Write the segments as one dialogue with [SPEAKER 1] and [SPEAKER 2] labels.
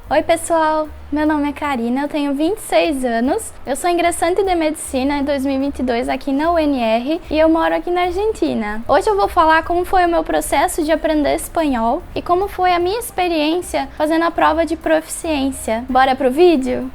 [SPEAKER 1] Oi pessoal, meu nome é Karina, eu tenho 26 anos, eu sou ingressante de Medicina em 2022 aqui na UNR e eu moro aqui na Argentina. Hoje eu vou falar como foi o meu processo de aprender espanhol e como foi a minha experiência fazendo a prova de proficiência. Bora pro vídeo?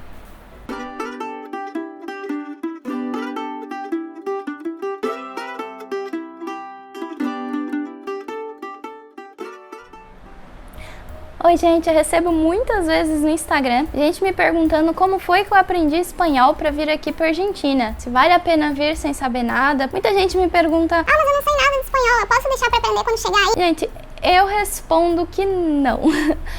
[SPEAKER 1] Oi gente, eu recebo muitas vezes no Instagram gente me perguntando como foi que eu aprendi espanhol para vir aqui para Argentina. Se vale a pena vir sem saber nada. Muita gente me pergunta:
[SPEAKER 2] mas eu não sei nada de espanhol, eu posso deixar para aprender quando chegar aí?
[SPEAKER 1] Gente, eu respondo que não.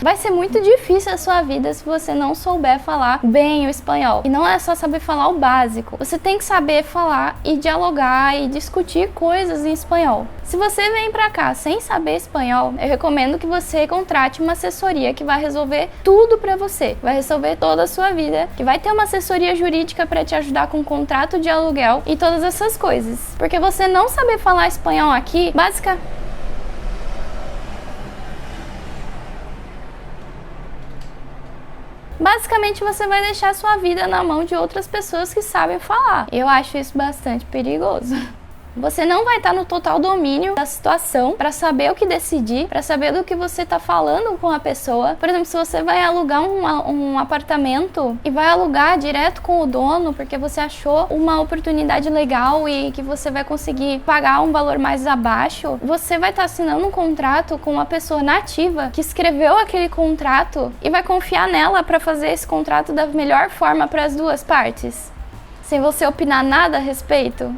[SPEAKER 1] Vai ser muito difícil a sua vida se você não souber falar bem o espanhol. E não é só saber falar o básico. Você tem que saber falar e dialogar e discutir coisas em espanhol. Se você vem pra cá sem saber espanhol, eu recomendo que você contrate uma assessoria que vai resolver tudo pra você. Vai resolver toda a sua vida. Que vai ter uma assessoria jurídica pra te ajudar com contrato de aluguel e todas essas coisas. Porque você não saber falar espanhol aqui, basicamente você vai deixar a sua vida na mão de outras pessoas que sabem falar. Eu acho isso bastante perigoso. Você não vai estar no total domínio da situação para saber o que decidir, para saber do que você está falando com a pessoa. Por exemplo, se você vai alugar um apartamento e vai alugar direto com o dono porque você achou uma oportunidade legal e que você vai conseguir pagar um valor mais abaixo, você vai estar assinando um contrato com uma pessoa nativa que escreveu aquele contrato e vai confiar nela para fazer esse contrato da melhor forma para as duas partes, sem você opinar nada a respeito.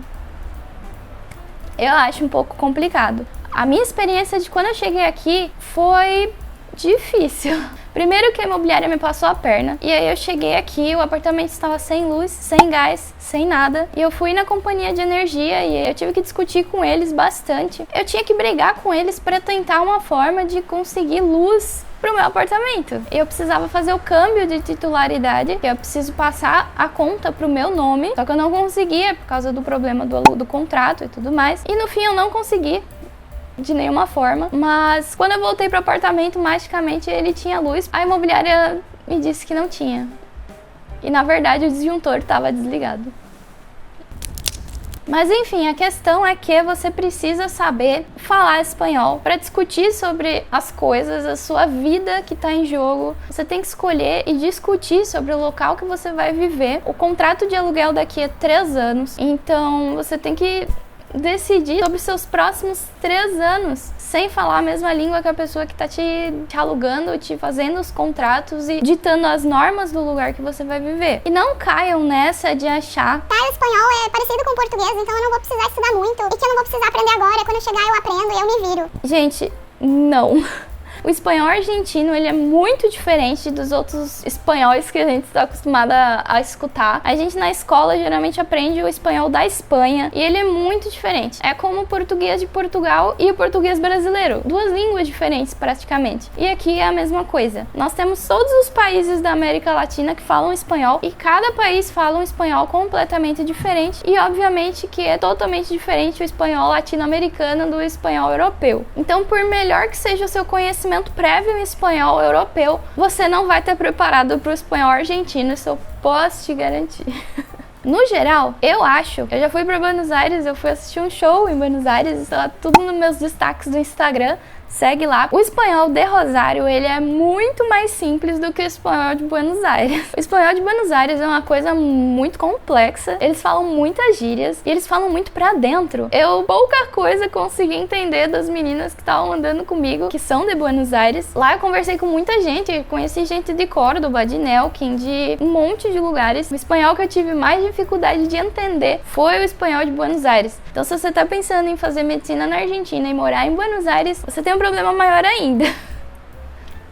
[SPEAKER 1] Eu acho um pouco complicado. A minha experiência de quando eu cheguei aqui foi difícil. Primeiro que a imobiliária me passou a perna, e aí eu cheguei aqui, o apartamento estava sem luz, sem gás, sem nada, e eu fui na companhia de energia e eu tive que discutir com eles bastante. Eu tinha que brigar com eles para tentar uma forma de conseguir luz pro meu apartamento. Eu precisava fazer o câmbio de titularidade, que eu preciso passar a conta pro meu nome, só que eu não conseguia por causa do problema do contrato e tudo mais, e no fim eu não consegui de nenhuma forma, mas quando eu voltei pro apartamento, magicamente ele tinha luz. A imobiliária me disse que não tinha, e na verdade o disjuntor estava desligado. Mas enfim, a questão é que você precisa saber falar espanhol para discutir sobre as coisas, a sua vida que está em jogo. Você tem que escolher e discutir sobre o local que você vai viver. O contrato de aluguel daqui é 3 anos, então você tem que decidir sobre seus próximos 3 anos, sem falar a mesma língua que a pessoa que está te alugando, te fazendo os contratos e ditando as normas do lugar que você vai viver. E não caiam nessa de achar:
[SPEAKER 2] o espanhol é parecido com o português, então eu não vou precisar estudar muito, e que eu não vou precisar aprender agora, quando eu chegar eu aprendo e eu me viro.
[SPEAKER 1] Gente, não. O espanhol argentino, ele é muito diferente dos outros espanhóis que a gente está acostumada a escutar. A gente na escola geralmente aprende o espanhol da Espanha e ele é muito diferente. É como o português de Portugal e o português brasileiro. 2 línguas diferentes praticamente. E aqui é a mesma coisa. Nós temos todos os países da América Latina que falam espanhol e cada país fala um espanhol completamente diferente e obviamente que é totalmente diferente o espanhol latino-americano do espanhol europeu. Então, por melhor que seja o seu conhecimento prévio em espanhol europeu, você não vai estar preparado para o espanhol argentino, isso eu posso te garantir. No geral, eu já fui para Buenos Aires, eu fui assistir um show em Buenos Aires, está tudo nos meus destaques do Instagram, segue lá. O espanhol de Rosário, ele é muito mais simples do que o espanhol de Buenos Aires. O espanhol de Buenos Aires é uma coisa muito complexa, eles falam muitas gírias e eles falam muito pra dentro. Eu pouca coisa consegui entender das meninas que estavam andando comigo, que são de Buenos Aires. Lá eu conversei com muita gente, conheci gente de Córdoba, de Neuquén, de um monte de lugares. O espanhol que eu tive mais dificuldade de entender foi o espanhol de Buenos Aires. Então, se você tá pensando em fazer medicina na Argentina e morar em Buenos Aires, você tem um problema maior ainda.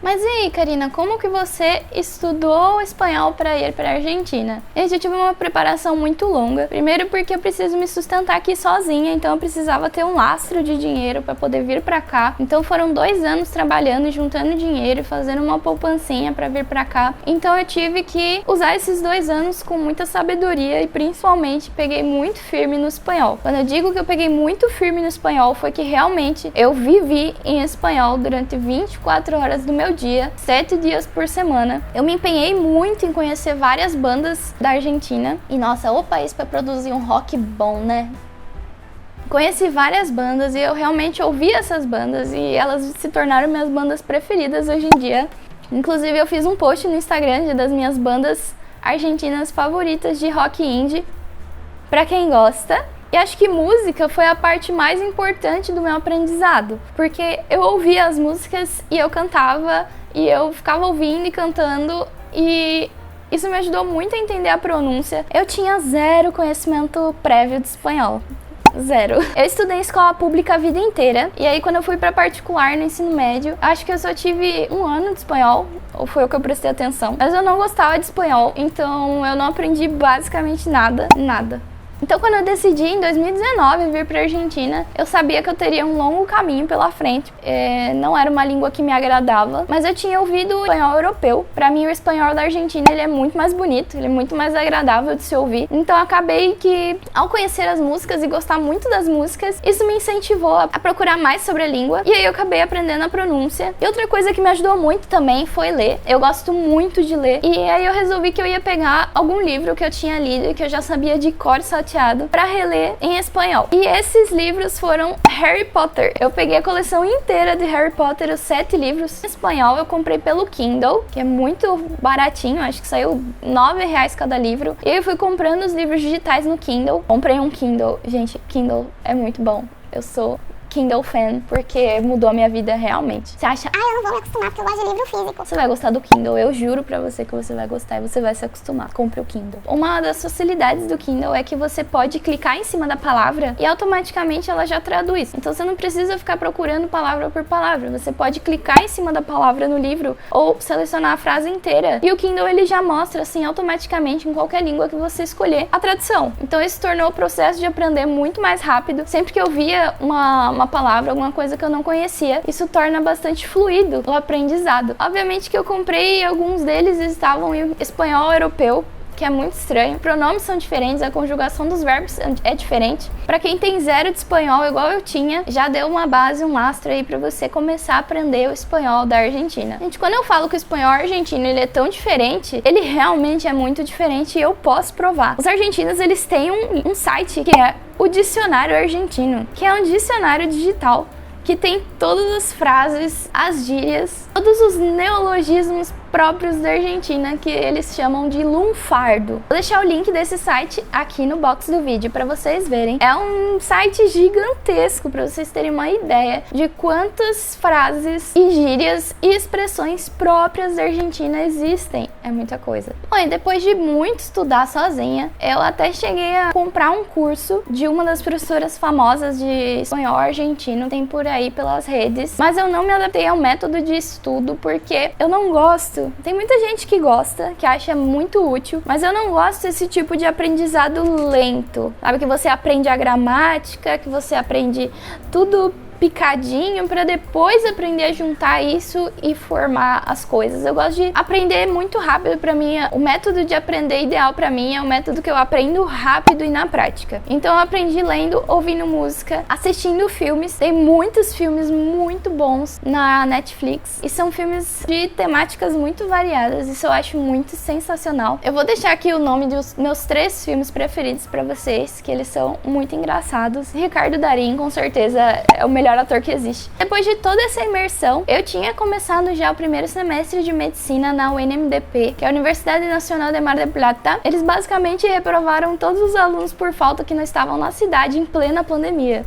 [SPEAKER 1] Mas e aí, Karina, como que você estudou espanhol para ir para a Argentina? Gente, eu tive uma preparação muito longa. Primeiro porque eu preciso me sustentar aqui sozinha, então eu precisava ter um lastro de dinheiro para poder vir para cá. Então foram 2 anos trabalhando e juntando dinheiro, fazendo uma poupancinha para vir para cá. Então eu tive que usar esses 2 anos com muita sabedoria e principalmente peguei muito firme no espanhol. Quando eu digo que eu peguei muito firme no espanhol, foi que realmente eu vivi em espanhol durante 24 horas do meu dia, 7 dias por semana. Eu me empenhei muito em conhecer várias bandas da Argentina. E nossa, o país para produzir um rock bom, né? Conheci várias bandas e eu realmente ouvi essas bandas e elas se tornaram minhas bandas preferidas hoje em dia. Inclusive eu fiz um post no Instagram das minhas bandas argentinas favoritas de rock indie, pra quem gosta. E acho que música foi a parte mais importante do meu aprendizado, porque eu ouvia as músicas e eu cantava e eu ficava ouvindo e cantando e isso me ajudou muito a entender a pronúncia. Eu tinha zero conhecimento prévio de espanhol. Zero. Eu estudei em escola pública a vida inteira. E aí quando eu fui pra particular no ensino médio, acho que eu só tive 1 ano de espanhol, ou foi o que eu prestei atenção. Mas eu não gostava de espanhol, então eu não aprendi basicamente nada. Então quando eu decidi em 2019 vir para a Argentina, eu sabia que eu teria um longo caminho pela frente. Não era uma língua que me agradava, mas eu tinha ouvido o espanhol europeu. Para mim o espanhol da Argentina ele é muito mais bonito, ele é muito mais agradável de se ouvir. Então acabei que ao conhecer as músicas e gostar muito das músicas, isso me incentivou a procurar mais sobre a língua. E aí eu acabei aprendendo a pronúncia. E outra coisa que me ajudou muito também foi ler. Eu gosto muito de ler. E aí eu resolvi que eu ia pegar algum livro que eu tinha lido e que eu já sabia de cor salteado para reler em espanhol. E esses livros foram Harry Potter. Eu peguei a coleção inteira de Harry Potter, os 7 livros. Em espanhol eu comprei pelo Kindle, que é muito baratinho, acho que saiu R$9 cada livro. E eu fui comprando os livros digitais no Kindle. Comprei um Kindle. Gente, Kindle é muito bom. Eu sou Kindle fan, porque mudou a minha vida realmente. Você acha,
[SPEAKER 2] eu não vou me acostumar porque eu gosto de livro físico.
[SPEAKER 1] Você vai gostar do Kindle, eu juro pra você que você vai gostar e você vai se acostumar. Compre o Kindle. Uma das facilidades do Kindle é que você pode clicar em cima da palavra e automaticamente ela já traduz. Então você não precisa ficar procurando palavra por palavra. Você pode clicar em cima da palavra no livro ou selecionar a frase inteira. E o Kindle ele já mostra assim automaticamente em qualquer língua que você escolher a tradução. Então isso tornou o processo de aprender muito mais rápido. Sempre que eu via uma palavra, alguma coisa que eu não conhecia, isso torna bastante fluido o aprendizado. Obviamente que eu comprei e alguns deles estavam em espanhol europeu, que é muito estranho. Pronomes são diferentes, a conjugação dos verbos é diferente. Para quem tem zero de espanhol, igual eu tinha, já deu uma base, um lastro aí para você começar a aprender o espanhol da Argentina. Gente, quando eu falo que o espanhol argentino ele é tão diferente, ele realmente é muito diferente e eu posso provar. Os argentinos, eles têm um site que é o Dicionário Argentino, que é um dicionário digital que tem todas as frases, as gírias, todos os neologismos próprios da Argentina, que eles chamam de lunfardo. Vou deixar o link desse site aqui no box do vídeo para vocês verem. É um site gigantesco para vocês terem uma ideia de quantas frases e gírias e expressões próprias da Argentina existem. É muita coisa. Bom, e depois de muito estudar sozinha, eu até cheguei a comprar um curso de uma das professoras famosas de espanhol argentino, tem por aí pelas redes, mas eu não me adaptei ao método de estudo porque eu não gosto. Tem muita gente que gosta, que acha muito útil, mas eu não gosto desse tipo de aprendizado lento. Sabe, que você aprende a gramática, que você aprende tudo picadinho para depois aprender a juntar isso e formar as coisas. Eu gosto de aprender muito rápido. Para mim, o método de aprender ideal para mim é o método que eu aprendo rápido e na prática. Então eu aprendi lendo, ouvindo música, assistindo filmes. Tem muitos filmes muito bons na Netflix e são filmes de temáticas muito variadas. Isso eu acho muito sensacional. Eu vou deixar aqui o nome dos meus 3 filmes preferidos para vocês, que eles são muito engraçados. Ricardo Darín, com certeza, é o melhor ator que existe. Depois de toda essa imersão, eu tinha começado já o primeiro semestre de medicina na UNMDP, que é a Universidade Nacional de Mar del Plata. Eles basicamente reprovaram todos os alunos por falta que não estavam na cidade em plena pandemia.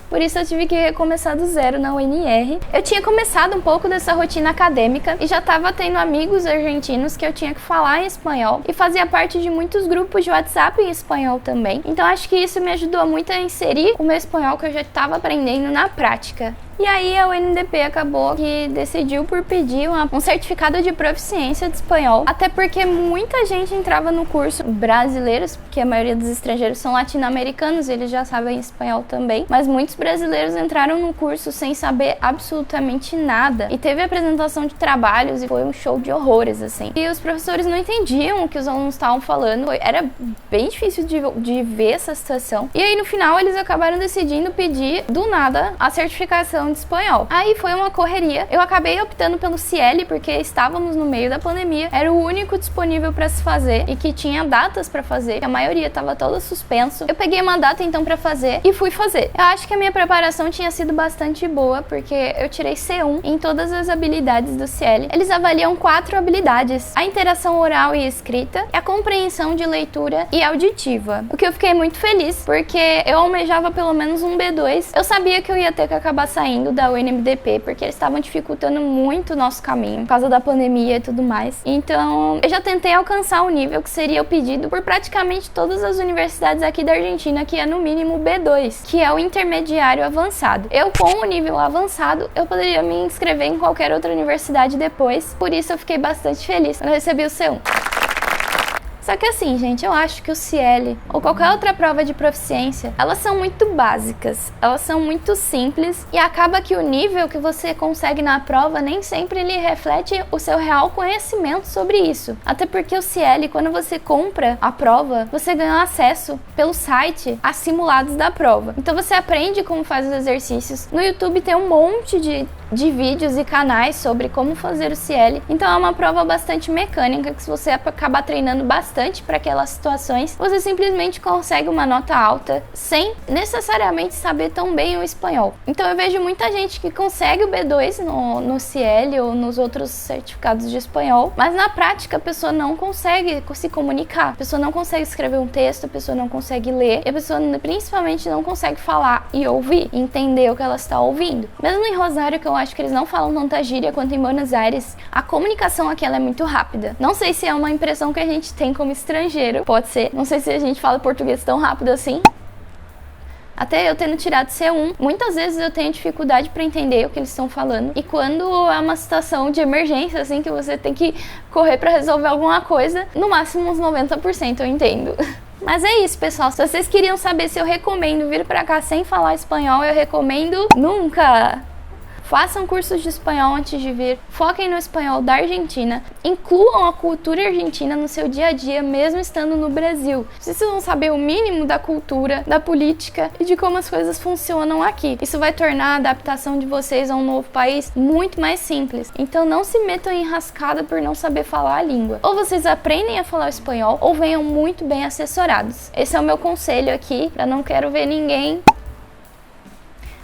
[SPEAKER 1] Por isso eu tive que começar do zero na UNR. Eu tinha começado um pouco dessa rotina acadêmica e já estava tendo amigos argentinos que eu tinha que falar em espanhol e fazia parte de muitos grupos de WhatsApp em espanhol também. Então acho que isso me ajudou muito a inserir o meu espanhol que eu já estava aprendendo na prática. E aí a UNDP acabou que decidiu por pedir um certificado de proficiência de espanhol, até porque muita gente entrava no curso, brasileiros, porque a maioria dos estrangeiros são latino-americanos, eles já sabem espanhol também, mas muitos brasileiros entraram no curso sem saber absolutamente nada. E teve apresentação de trabalhos e foi um show de horrores, assim. E os professores não entendiam o que os alunos estavam falando, era bem difícil de ver essa situação. E aí no final eles acabaram decidindo pedir do nada a certificação de espanhol. Aí foi uma correria. Eu acabei optando pelo Ciel porque estávamos no meio da pandemia, era o único disponível para se fazer e que tinha datas para fazer, a maioria estava toda suspenso. Eu peguei uma data então para fazer e fui fazer. Eu acho que a minha preparação tinha sido bastante boa porque eu tirei C1 em todas as habilidades do Ciel. Eles avaliam 4 habilidades: a interação oral e escrita, a compreensão de leitura e auditiva. O que eu fiquei muito feliz porque eu almejava pelo menos um B2. Eu sabia que eu ia ter que acabar saindo da UNMDP porque eles estavam dificultando muito o nosso caminho por causa da pandemia e tudo mais. Então, eu já tentei alcançar o nível que seria o pedido por praticamente todas as universidades aqui da Argentina, que é no mínimo B2, que é o intermediário avançado. Eu, com o nível avançado, eu poderia me inscrever em qualquer outra universidade depois, por isso eu fiquei bastante feliz quando eu recebi o C1. Só que assim, gente, eu acho que o Ciel ou qualquer outra prova de proficiência, elas são muito básicas, elas são muito simples e acaba que o nível que você consegue na prova nem sempre ele reflete o seu real conhecimento sobre isso. Até porque o Ciel, quando você compra a prova, você ganha acesso pelo site a simulados da prova. Então você aprende como faz os exercícios. No YouTube tem um monte de vídeos e canais sobre como fazer o Ciel. Então é uma prova bastante mecânica que se você acabar treinando bastante para aquelas situações, você simplesmente consegue uma nota alta sem necessariamente saber tão bem o espanhol. Então eu vejo muita gente que consegue o B2 no Ciel ou nos outros certificados de espanhol, mas na prática a pessoa não consegue se comunicar, a pessoa não consegue escrever um texto, a pessoa não consegue ler, e a pessoa principalmente não consegue falar e ouvir, entender o que ela está ouvindo. Mesmo em Rosário, que eu acho que eles não falam tanta gíria quanto em Buenos Aires, a comunicação aqui ela é muito rápida. Não sei se é uma impressão que a gente tem como estrangeiro, pode ser. Não sei se a gente fala português tão rápido assim. Até eu tendo tirado C1, muitas vezes eu tenho dificuldade para entender o que eles estão falando. E quando é uma situação de emergência, assim, que você tem que correr para resolver alguma coisa, no máximo uns 90% eu entendo. Mas é isso, pessoal. Se vocês queriam saber se eu recomendo vir para cá sem falar espanhol, eu recomendo nunca. Façam cursos de espanhol antes de vir, foquem no espanhol da Argentina, incluam a cultura argentina no seu dia a dia, mesmo estando no Brasil. Vocês vão saber o mínimo da cultura, da política e de como as coisas funcionam aqui. Isso vai tornar a adaptação de vocês a um novo país muito mais simples. Então não se metam em enrascada por não saber falar a língua. Ou vocês aprendem a falar espanhol, ou venham muito bem assessorados. Esse é o meu conselho aqui, eu não quero ver ninguém.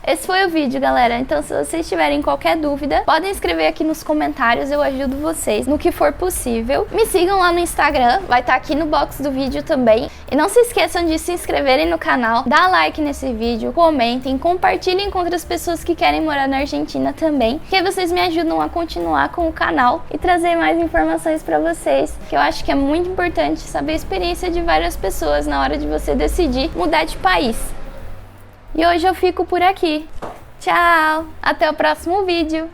[SPEAKER 1] Esse foi o vídeo, galera. Então, se vocês tiverem qualquer dúvida, podem escrever aqui nos comentários, eu ajudo vocês no que for possível. Me sigam lá no Instagram, vai estar aqui no box do vídeo também. E não se esqueçam de se inscreverem no canal, dar like nesse vídeo, comentem, compartilhem com outras pessoas que querem morar na Argentina também, que aí vocês me ajudam a continuar com o canal e trazer mais informações para vocês, que eu acho que é muito importante saber a experiência de várias pessoas na hora de você decidir mudar de país. E hoje eu fico por aqui. Tchau! Até o próximo vídeo!